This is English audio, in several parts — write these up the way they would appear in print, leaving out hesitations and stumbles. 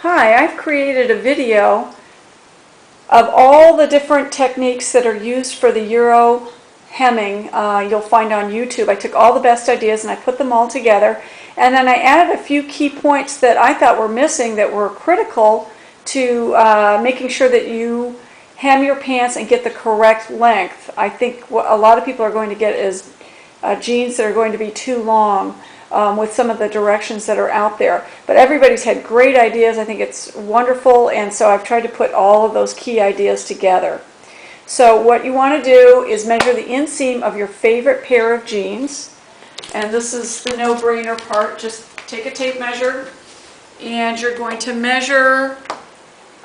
Hi, I've created a video of all the different techniques that are used for the Euro hemming you'll find on YouTube. I took all the best ideas and I put them all together, and then I added a few key points that I thought were missing that were critical to making sure that you hem your pants and get the correct length. I think what a lot of people are going to get is jeans that are going to be too long with some of the directions that are out there. But everybody's had great ideas. I think it's wonderful, and so I've tried to put all of those key ideas together. So what you want to do is measure the inseam of your favorite pair of jeans, and this is the no-brainer part. Just take a tape measure, and you're going to measure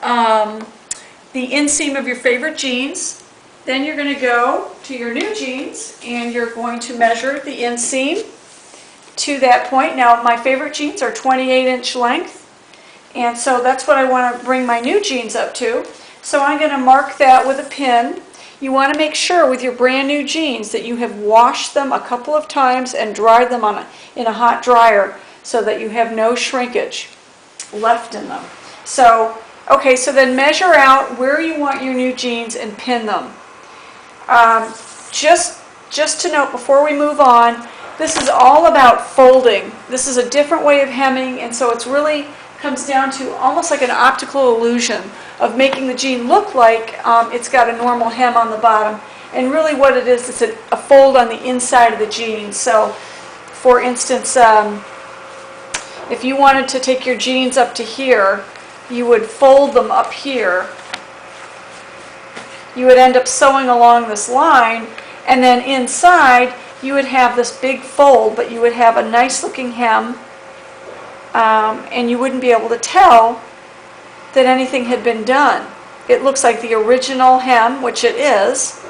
the inseam of your favorite jeans. Then you're going to go to your new jeans, and you're going to measure the inseam to that point. Now, my favorite jeans are 28-inch length, and so that's what I want to bring my new jeans up to. So I'm going to mark that with a pin. You want to make sure with your brand new jeans that you have washed them a couple of times and dried them in a hot dryer so that you have no shrinkage left in them. So, okay, so then measure out where you want your new jeans and pin them. Just to note before we move on, this is all about folding. This is a different way of hemming, and so it's really comes down to almost like an optical illusion of making the jean look like it's got a normal hem on the bottom. And really what it is, it's a fold on the inside of the jean. So, for instance, if you wanted to take your jeans up to here, you would fold them up here. You would end up sewing along this line, and then inside you would have this big fold, but you would have a nice looking hem, and you wouldn't be able to tell that anything had been done. It looks like the original hem, which it is,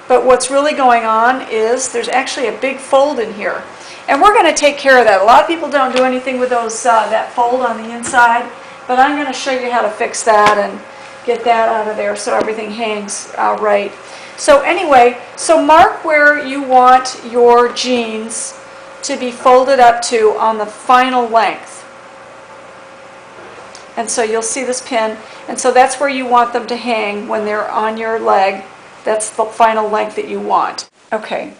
but what's really going on is there's actually a big fold in here. And we're going to take care of that. A lot of people don't do anything with those that fold on the inside, but I'm going to show you how to fix that and get that out of there so everything hangs right. So anyway, so mark where you want your jeans to be folded up to on the final length. And so you'll see this pin, and so that's where you want them to hang when they're on your leg. That's the final length that you want. Okay,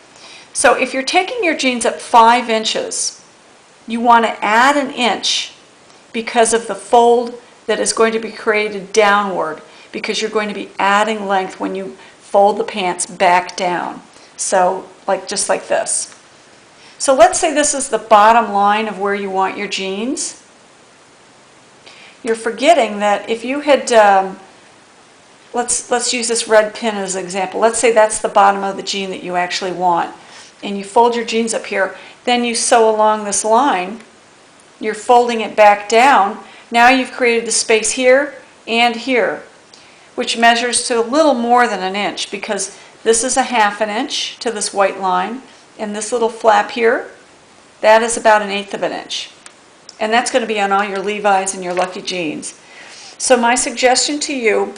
so if you're taking your jeans up 5 inches, you want to add an inch because of the fold that is going to be created downward, because you're going to be adding length when you fold the pants back down. So just like this. So let's say this is the bottom line of where you want your jeans. You're forgetting that if you had, let's use this red pin as an example. Let's say that's the bottom of the jean that you actually want, and you fold your jeans up here. Then you sew along this line. You're folding it back down. Now you've created the space here and here, which measures to a little more than an inch, because this is a 1/2 inch to this white line, and this little flap here, that is about 1/8 of an inch. And that's going to be on all your Levi's and your Lucky jeans. So my suggestion to you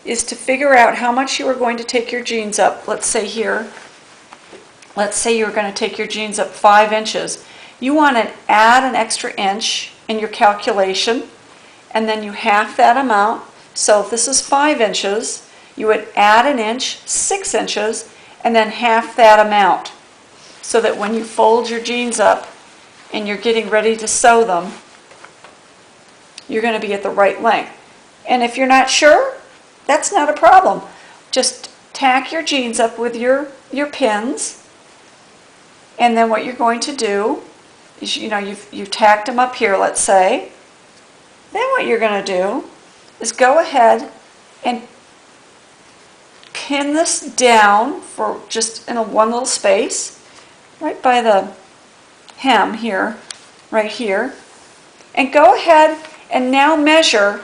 is to figure out how much you are going to take your jeans up. Let's say here, let's say you're going to take your jeans up 5 inches. You want to add an extra inch in your calculation, and then you half that amount. So if this is 5 inches, you would add an inch, 6 inches, and then half that amount, so that when you fold your jeans up and you're getting ready to sew them, you're going to be at the right length. And if you're not sure, that's not a problem. Just tack your jeans up with your pins, and then what you're going to do is, you've tacked them up here, let's say. Then what you're going to do is go ahead and pin this down for just in one little space, right by the hem here, right here, and go ahead and now measure.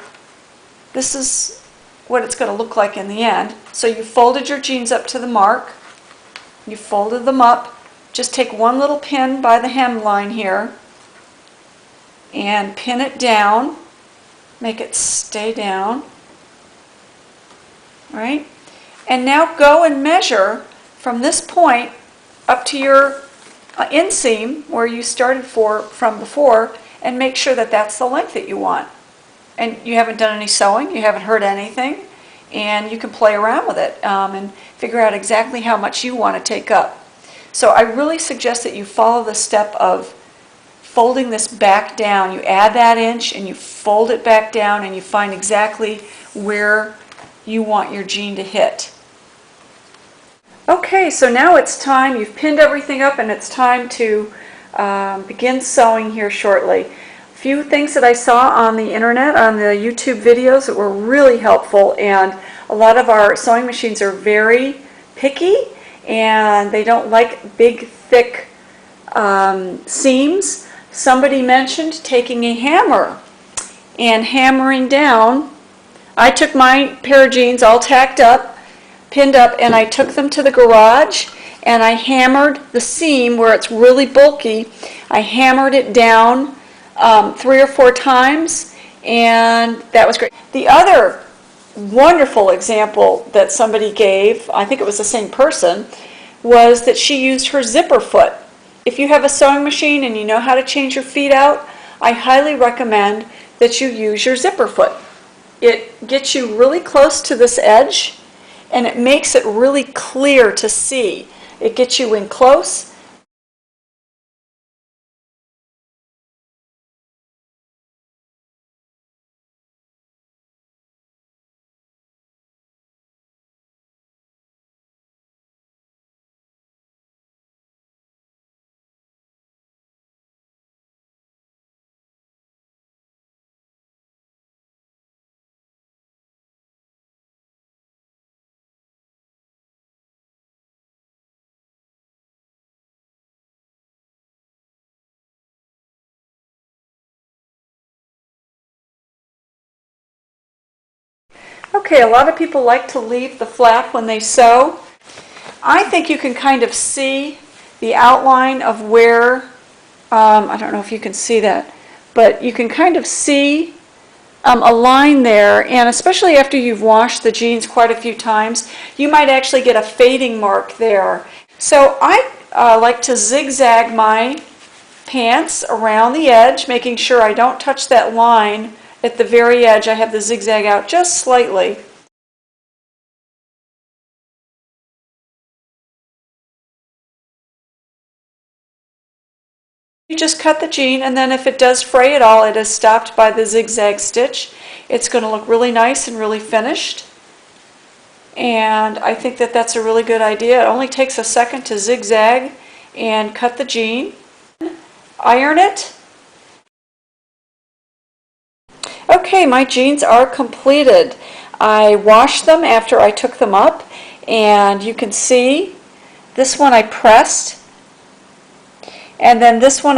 This is what it's going to look like in the end. So you folded your jeans up to the mark, you folded them up. Just take one little pin by the hem line here and pin it down. Make it stay down, right? And now go and measure from this point up to your inseam where you started from before, and make sure that that's the length that you want. and you haven't done any sewing, you haven't heard anything, and you can play around with it and figure out exactly how much you want to take up. So I really suggest that you follow the step of folding this back down. You add that inch and you fold it back down and you find exactly where you want your jean to hit. Okay, so now it's time, you've pinned everything up and it's time to begin sewing here shortly. A few things that I saw on the internet, on the YouTube videos that were really helpful, and a lot of our sewing machines are very picky and they don't like big, thick seams. Somebody mentioned taking a hammer and hammering down. I took my pair of jeans all tacked up, pinned up, and I took them to the garage and I hammered the seam where it's really bulky. I hammered it down 3 or 4 times, and that was great. The other wonderful example that somebody gave, I think it was the same person, was that she used her zipper foot. If you have a sewing machine and you know how to change your feet out, I highly recommend that you use your zipper foot. It gets you really close to this edge and it makes it really clear to see. It gets you in close. Okay, a lot of people like to leave the flap when they sew. I think you can kind of see the outline of where, I don't know if you can see that, but you can kind of see a line there, and especially after you've washed the jeans quite a few times, you might actually get a fading mark there. So I like to zigzag my pants around the edge, making sure I don't touch that line at the very edge. I have the zigzag out just slightly. You just cut the jean, and then if it does fray at all, it is stopped by the zigzag stitch. It's going to look really nice and really finished. And I think that that's a really good idea. It only takes a second to zigzag and cut the jean. Iron it. Okay, my jeans are completed. I washed them after I took them up, and you can see this one I pressed, and then this one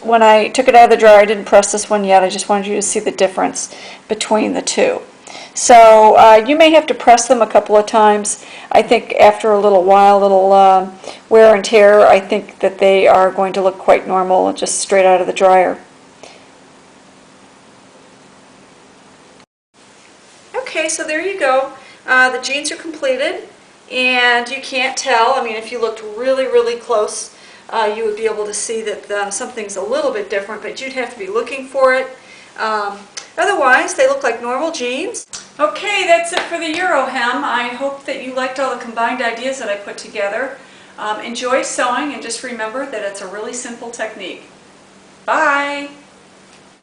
when I took it out of the dryer, I didn't press this one yet. I just wanted you to see the difference between the two. So you may have to press them a couple of times. I think after a little while, little wear and tear, I think that they are going to look quite normal just straight out of the dryer. Okay, so there you go. The jeans are completed, and you can't tell. I mean, if you looked really, really close, you would be able to see that something's a little bit different, but you'd have to be looking for it. Otherwise, they look like normal jeans. Okay, that's it for the EuroHem. I hope that you liked all the combined ideas that I put together. Enjoy sewing, and just remember that it's a really simple technique. Bye!